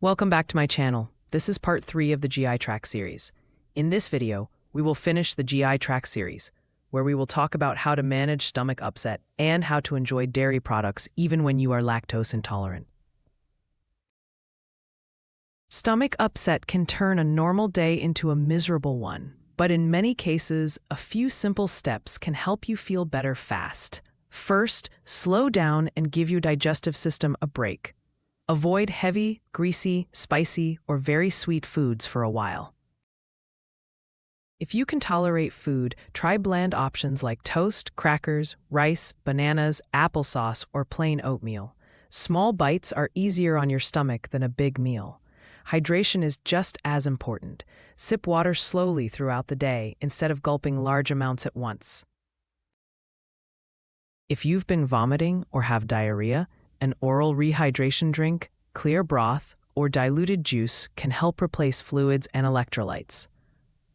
Welcome back to my channel. This is part 3 of the GI tract series. In this video, we will finish the GI tract series, where we will talk about how to manage stomach upset and how to enjoy dairy products even when you are lactose intolerant. Stomach upset can turn a normal day into a miserable one, but in many cases, a few simple steps can help you feel better fast. First, slow down and give your digestive system a break. Avoid heavy, greasy, spicy, or very sweet foods for a while. If you can tolerate food, try bland options like toast, crackers, rice, bananas, applesauce, or plain oatmeal. Small bites are easier on your stomach than a big meal. Hydration is just as important. Sip water slowly throughout the day instead of gulping large amounts at once. If you've been vomiting or have diarrhea, an oral rehydration drink, clear broth, or diluted juice can help replace fluids and electrolytes.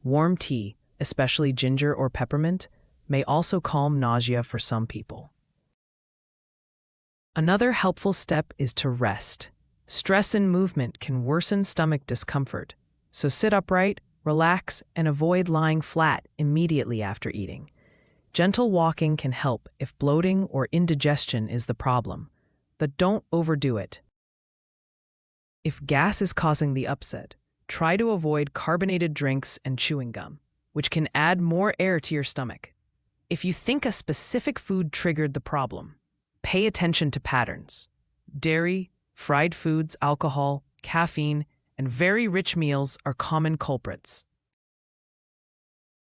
Warm tea, especially ginger or peppermint, may also calm nausea for some people. Another helpful step is to rest. Stress and movement can worsen stomach discomfort, so sit upright, relax, and avoid lying flat immediately after eating. Gentle walking can help if bloating or indigestion is the problem, but don't overdo it. If gas is causing the upset, try to avoid carbonated drinks and chewing gum, which can add more air to your stomach. If you think a specific food triggered the problem, pay attention to patterns. Dairy, fried foods, alcohol, caffeine, and very rich meals are common culprits.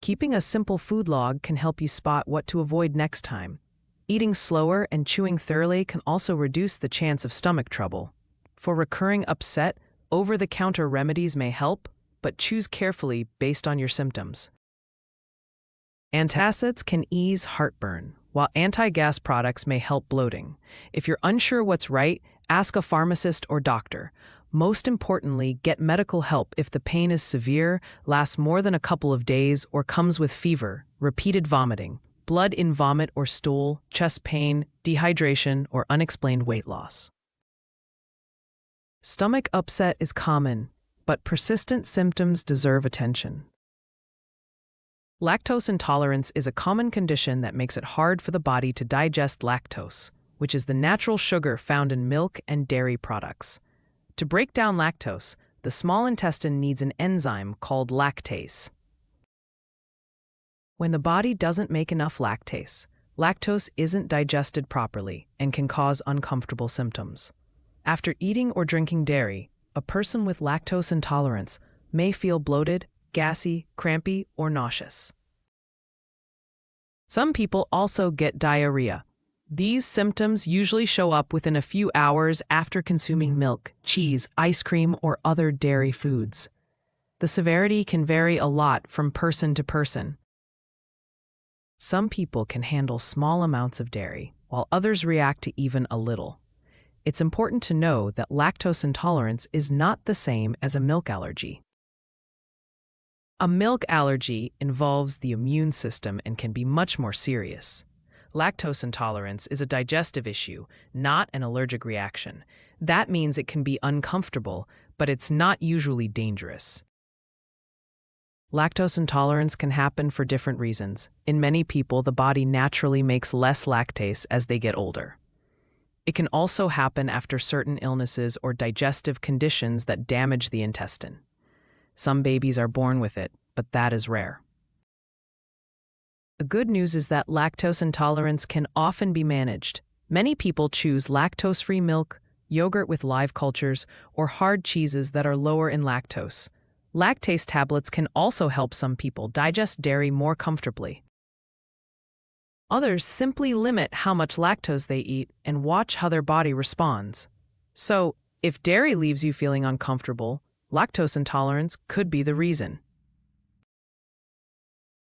Keeping a simple food log can help you spot what to avoid next time. Eating slower and chewing thoroughly can also reduce the chance of stomach trouble. For recurring upset, over-the-counter remedies may help, but choose carefully based on your symptoms. Antacids can ease heartburn, while anti-gas products may help bloating. If you're unsure what's right, ask a pharmacist or doctor. Most importantly, get medical help if the pain is severe, lasts more than a couple of days, or comes with fever, repeated vomiting, blood in vomit or stool, chest pain, dehydration, or unexplained weight loss. Stomach upset is common, but persistent symptoms deserve attention. Lactose intolerance is a common condition that makes it hard for the body to digest lactose, which is the natural sugar found in milk and dairy products. To break down lactose, the small intestine needs an enzyme called lactase. When the body doesn't make enough lactase, lactose isn't digested properly and can cause uncomfortable symptoms. After eating or drinking dairy, a person with lactose intolerance may feel bloated, gassy, crampy, or nauseous. Some people also get diarrhea. These symptoms usually show up within a few hours after consuming milk, cheese, ice cream, or other dairy foods. The severity can vary a lot from person to person. Some people can handle small amounts of dairy, while others react to even a little. It's important to know that lactose intolerance is not the same as a milk allergy. A milk allergy involves the immune system and can be much more serious. Lactose intolerance is a digestive issue, not an allergic reaction. That means it can be uncomfortable, but it's not usually dangerous. Lactose intolerance can happen for different reasons. In many people, the body naturally makes less lactase as they get older. It can also happen after certain illnesses or digestive conditions that damage the intestine. Some babies are born with it, but that is rare. The good news is that lactose intolerance can often be managed. Many people choose lactose-free milk, yogurt with live cultures, or hard cheeses that are lower in lactose. Lactase tablets can also help some people digest dairy more comfortably. Others simply limit how much lactose they eat and watch how their body responds. So, if dairy leaves you feeling uncomfortable, lactose intolerance could be the reason.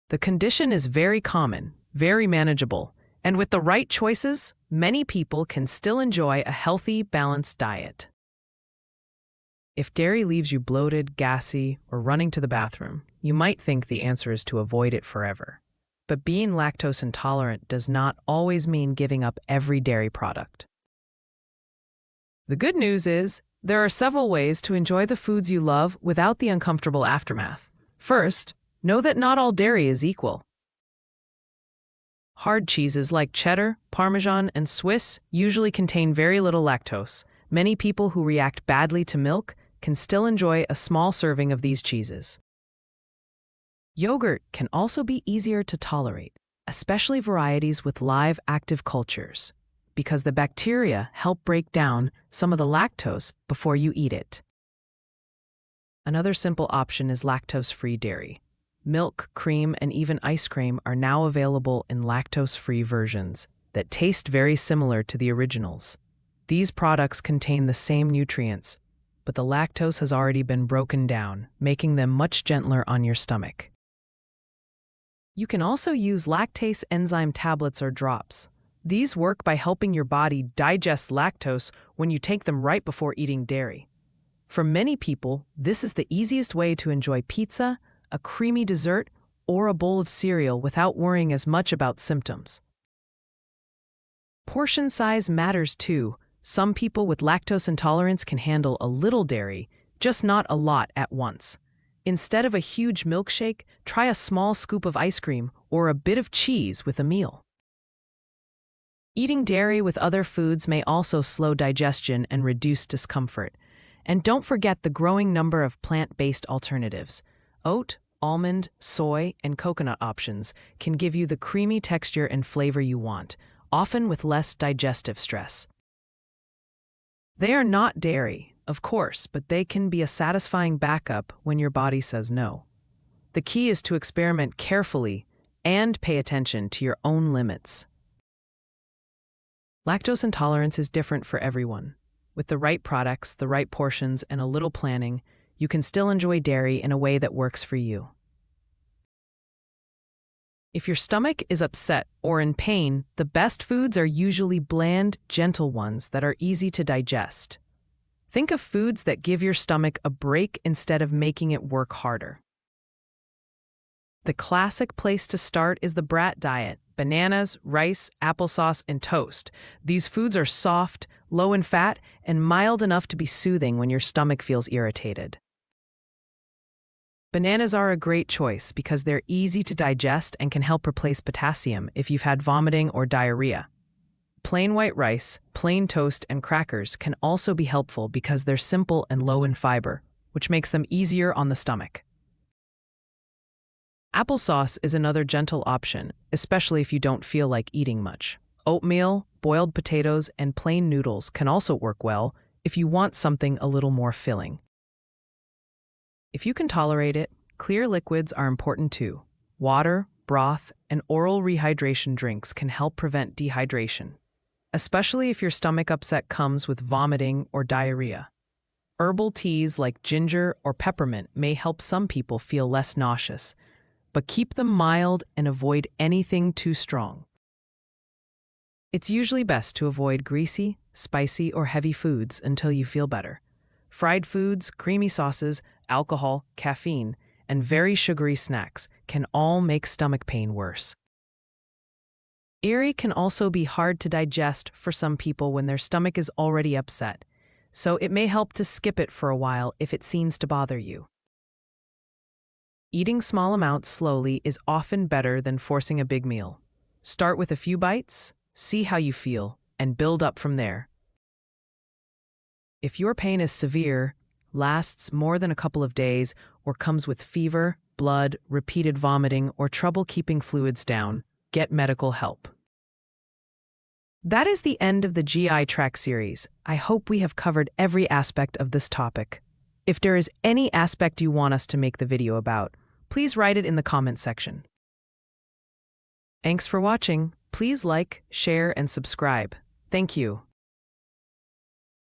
The condition is very common, very manageable, and with the right choices, many people can still enjoy a healthy, balanced diet. If dairy leaves you bloated, gassy, or running to the bathroom, you might think the answer is to avoid it forever. But being lactose intolerant does not always mean giving up every dairy product. The good news is There are several ways to enjoy the foods you love without the uncomfortable aftermath. First, know that not all dairy is equal. Hard cheeses like cheddar, Parmesan, and Swiss usually contain very little lactose. Many people who react badly to milk can still enjoy a small serving of these cheeses. Yogurt can also be easier to tolerate, especially varieties with live active cultures, because the bacteria help break down some of the lactose before you eat it. Another simple option is lactose-free dairy. Milk, cream, and even ice cream are now available in lactose-free versions that taste very similar to the originals. These products contain the same nutrients, but the lactose has already been broken down, making them much gentler on your stomach. You can also use lactase enzyme tablets or drops. These work by helping your body digest lactose when you take them right before eating dairy. For many people, this is the easiest way to enjoy pizza, a creamy dessert, or a bowl of cereal without worrying as much about symptoms. Portion size matters too. Some people with lactose intolerance can handle a little dairy, just not a lot at once. Instead of a huge milkshake, try a small scoop of ice cream or a bit of cheese with a meal. Eating dairy with other foods may also slow digestion and reduce discomfort. And don't forget the growing number of plant-based alternatives. Oat, almond, soy, and coconut options can give you the creamy texture and flavor you want, often with less digestive stress. They are not dairy, of course, but they can be a satisfying backup when your body says no. The key is to experiment carefully and pay attention to your own limits. Lactose intolerance is different for everyone. With the right products, the right portions, and a little planning, you can still enjoy dairy in a way that works for you. If your stomach is upset or in pain, the best foods are usually bland, gentle ones that are easy to digest. Think of foods that give your stomach a break instead of making it work harder. The classic place to start is the brat diet: bananas, rice, applesauce, and toast. These foods are soft, low in fat, and mild enough to be soothing when your stomach feels irritated. Bananas are a great choice because they're easy to digest and can help replace potassium if you've had vomiting or diarrhea. Plain white rice, plain toast, and crackers can also be helpful because they're simple and low in fiber, which makes them easier on the stomach. Applesauce is another gentle option, especially if you don't feel like eating much. Oatmeal, boiled potatoes, and plain noodles can also work well if you want something a little more filling. If you can tolerate it, clear liquids are important too. Water, broth, and oral rehydration drinks can help prevent dehydration, especially if your stomach upset comes with vomiting or diarrhea. Herbal teas like ginger or peppermint may help some people feel less nauseous, but keep them mild and avoid anything too strong. It's usually best to avoid greasy, spicy, or heavy foods until you feel better. Fried foods, creamy sauces, alcohol, caffeine, and very sugary snacks can all make stomach pain worse. Dairy can also be hard to digest for some people when their stomach is already upset, so it may help to skip it for a while if it seems to bother you. Eating small amounts slowly is often better than forcing a big meal. Start with a few bites, see how you feel, and build up from there. If your pain is severe, lasts more than a couple of days, or comes with fever, blood, repeated vomiting, or trouble keeping fluids down, get medical help. That is the end of the GI tract series. I hope we have covered every aspect of this topic. If there is any aspect you want us to make the video about, please write it in the comment section. Thanks for watching. Please like, share, and subscribe. Thank you.